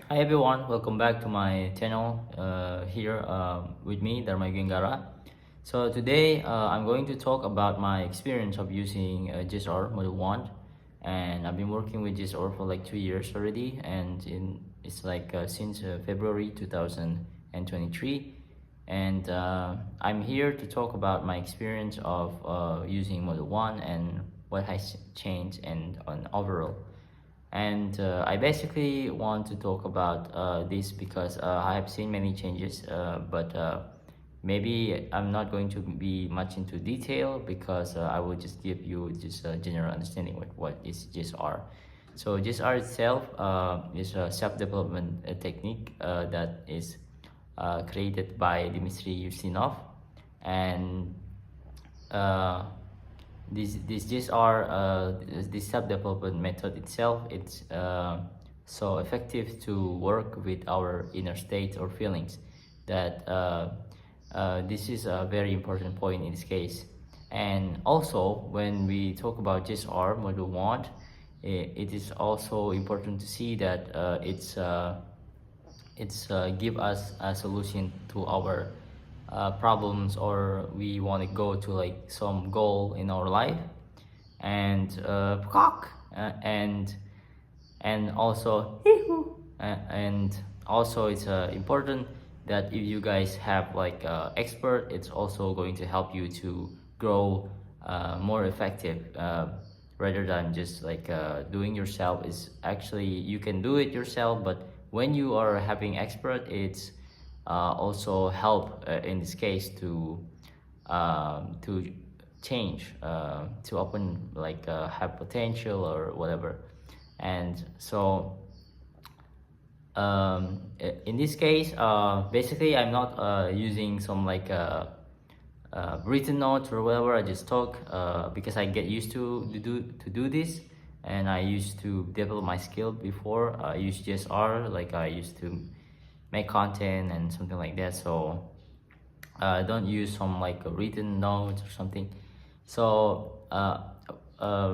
Hi everyone, welcome back to my channel here with me, Dharma Gengara. So today I'm going to talk about my experience of using GSR Model 1, and I've been working with GSR for like 2 years already, and it's like since February 2023, and I'm here to talk about my experience of using Model 1 and what has changed and on overall. And I basically want to talk about this because I have seen many changes, but maybe I'm not going to be much into detail because I will just give you just a general understanding of what is GSR. So GSR itself is a self-development technique that is created by Dmitry Ustinov, and uh, this these are this self-development method itself. It's so effective to work with our inner state or feelings that this is a very important point in this case. And also when we talk about GSR module 1, it is also important to see that it's give us a solution to our problems, or we want to go to like some goal in our life. And and also and also it's important that if you guys have like expert, it's also going to help you to grow more effective, rather than just like doing yourself. Is actually you can do it yourself, but when you are having expert, it's also help in this case to change, to open like have potential or whatever. And so in this case, basically I'm not using some like written notes or whatever. I just talk because I get used to do this, and I used to develop my skill before. I used GSR, like I used to make content and something like that. So I don't use some like written notes or something. So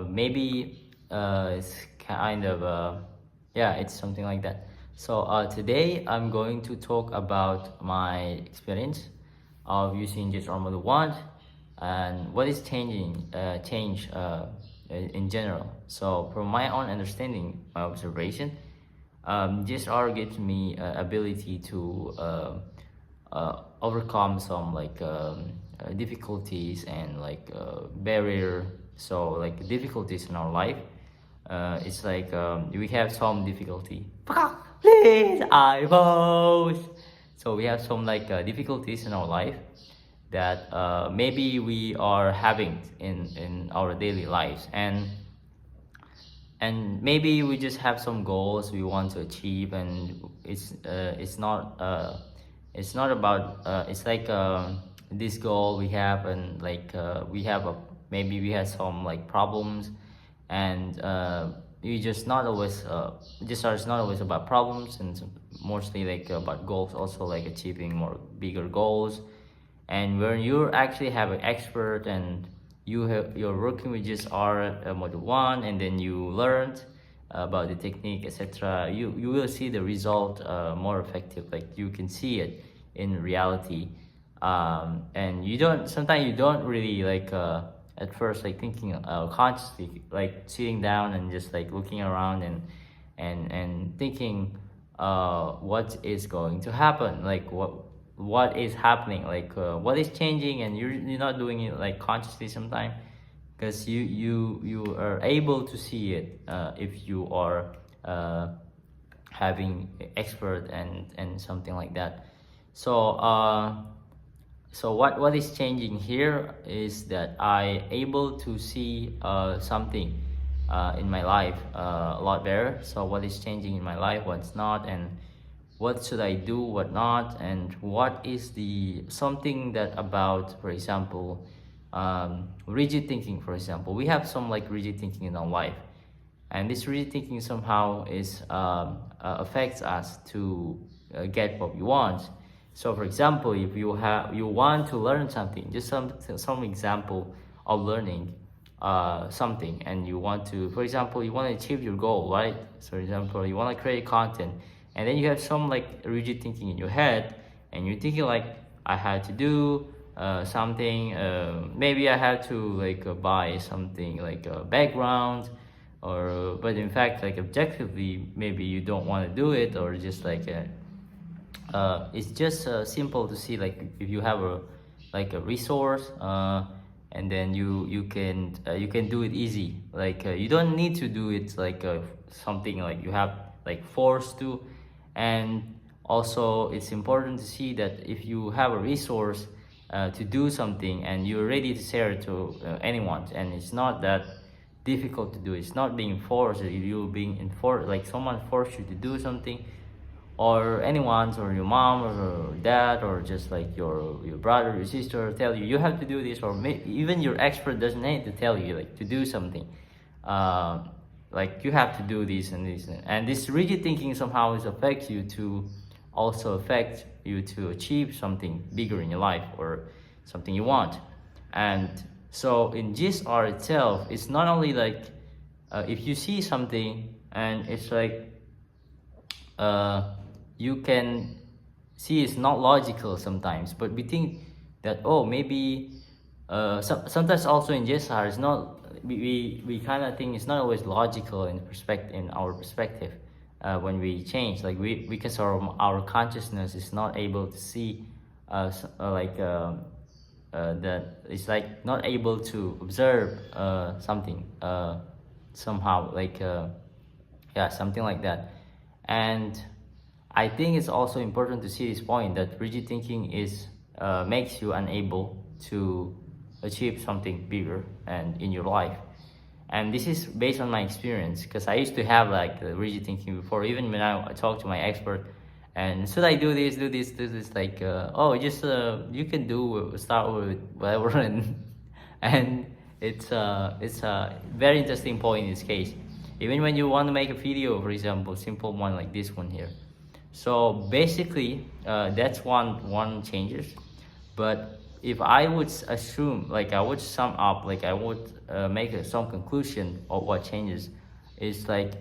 maybe it's kind of yeah, it's something like that. So today I'm going to talk about my experience of using GSR Model 1 and what is change in general. So from my own understanding, my observation, GSR gives me ability to overcome some like difficulties and like barrier. So like difficulties in our life, it's like we have some difficulty. Please, I vote. So we have some like difficulties in our life that maybe we are having in our daily lives, and maybe we just have some goals we want to achieve, and it's not about it's like this goal we have, and like we have a maybe we have some like problems, and you just not always just are not always about problems, and mostly like about goals, also like achieving more bigger goals. And when you actually have an expert, and you're working with just R module 1, and then you learned about the technique, etc., you will see the result more effective. Like you can see it in reality. And you don't sometimes you don't really like at first like thinking consciously, like sitting down and just like looking around and thinking what is going to happen, like what is happening, like what is changing, and you're not doing it like consciously sometimes, because you are able to see it if you are having expert and something like that. So so what is changing here is that I able to see something in my life a lot better. So what is changing in my life, what's not, and what should I do, what not, and what is the something that about, for example, rigid thinking. For example, we have some like rigid thinking in our life, and this rigid thinking somehow is affects us to get what we want. So for example, if you want to learn something, just some example of learning something, and you want to, for example, you want to achieve your goal, right? So for example, you want to create content, and then you have some like rigid thinking in your head, and you're thinking like, I had to do something, maybe I had to like buy something like a background, or but in fact like objectively maybe you don't want to do it, or just like it's just simple to see like if you have a like a resource, and then you can do it easy, like you don't need to do it like something like you have like forced to. And also it's important to see that if you have a resource to do something and you're ready to share it to anyone, and it's not that difficult to do, it's not being forced, you being enforced, like someone forced you to do something, or anyone's, or your mom or dad, or just like your brother, your sister tell you have to do this, or even your expert doesn't need to tell you like to do something, like you have to do this and this, and this rigid thinking somehow is affects you to also affect you to achieve something bigger in your life, or something you want. And so in GSR itself, it's not only like if you see something and it's like you can see it's not logical sometimes, but we think that, oh, maybe sometimes also in GSR it's not, we kind of think it's not always logical in our perspective when we change, like we because our consciousness is not able to see that it's like not able to observe something somehow, like yeah, something like that. And I think it's also important to see this point that rigid thinking is makes you unable to achieve something bigger and in your life. And this is based on my experience, because I used to have like rigid thinking before, even when I talked to my expert, and should I do this, like oh, just you can start with whatever. And it's a very interesting point in this case, even when you want to make a video, for example, simple one like this one here. So basically that's one changes. But if I would assume, like I would sum up, like I would make some conclusion of what changes, is like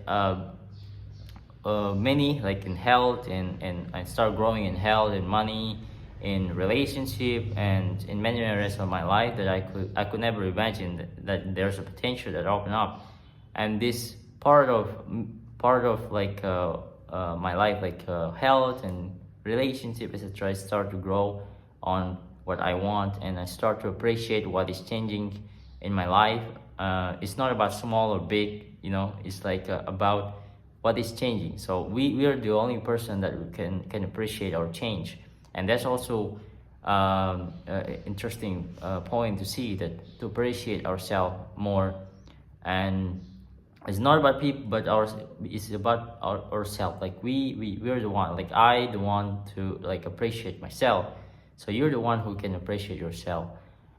many, like in health, and I start growing in health and money, in relationship, and in many areas of my life that I could never imagine that there's a potential that open up. And this part of like my life, like health and relationship, etc., I start to grow on what I want, and I start to appreciate what is changing in my life. It's not about small or big, it's like about what is changing. So we are the only person that can appreciate our change. And that's also interesting point to see, that to appreciate ourselves more. And it's not about people, but it's about ourselves. Like we're the one, like the one to like appreciate myself. So you're the one who can appreciate yourself,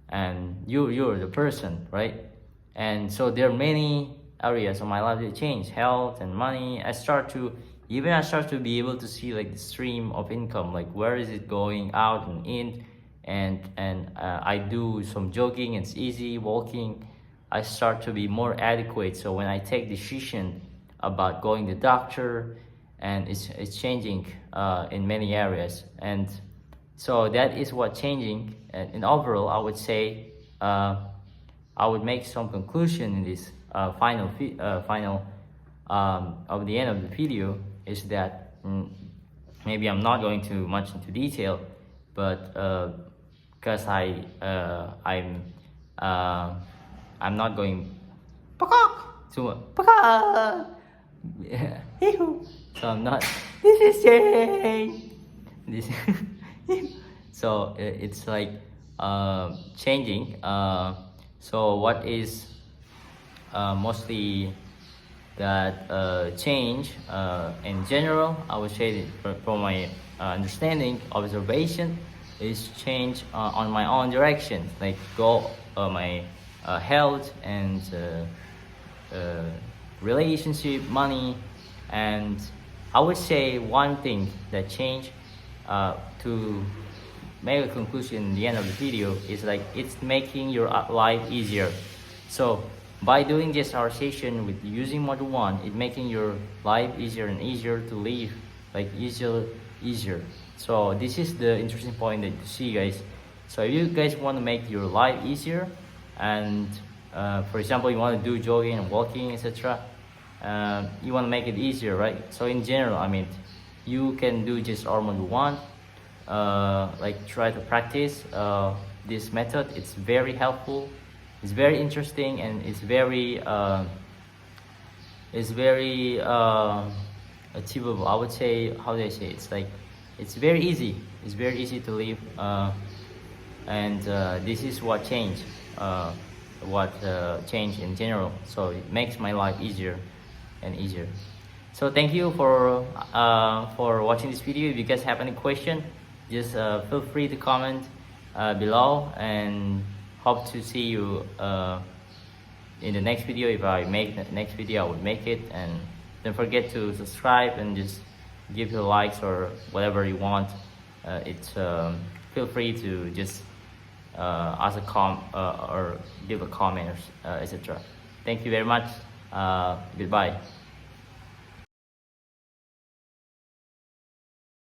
and you're the person, right? And so there are many areas of my life that change, health and money. I start to be able to see like the stream of income, like where is it going out and in, and I do some jogging, it's easy walking. I start to be more adequate. So when I take decision about going to the doctor, and it's changing in many areas. And so that is what changing. And in overall, I would say I would make some conclusion in this final of the end of the video, is that maybe I'm not going too much into detail, but because I'm not going too much. So I'm not. This is change. This. So it's like changing. So what is mostly that change in general, I would say that from my understanding, observation, is change on my own direction, like go my health and relationship, money. And I would say one thing that changed to make a conclusion in the end of the video is like it's making your life easier. So by doing this our session with using Module 1, it's making your life easier and easier to live like easier. So this is the interesting point that you see, guys. So if you guys want to make your life easier, and for example you want to do jogging and walking, etc., you want to make it easier, right? So in general, I mean, you can do just Module 1, like try to practice this method. It's very helpful, it's very interesting, and it's very achievable. I would say, how do I say, it's like it's very easy, it's very easy to live, and this is what changed in general. So it makes my life easier and easier. So thank you for watching this video. If you guys have any question, just feel free to comment below, and hope to see you in the next video. If I make the next video, I would make it. And don't forget to subscribe and just give your likes or whatever you want. Feel free to just ask or give a comment, etc. Thank you very much. Goodbye.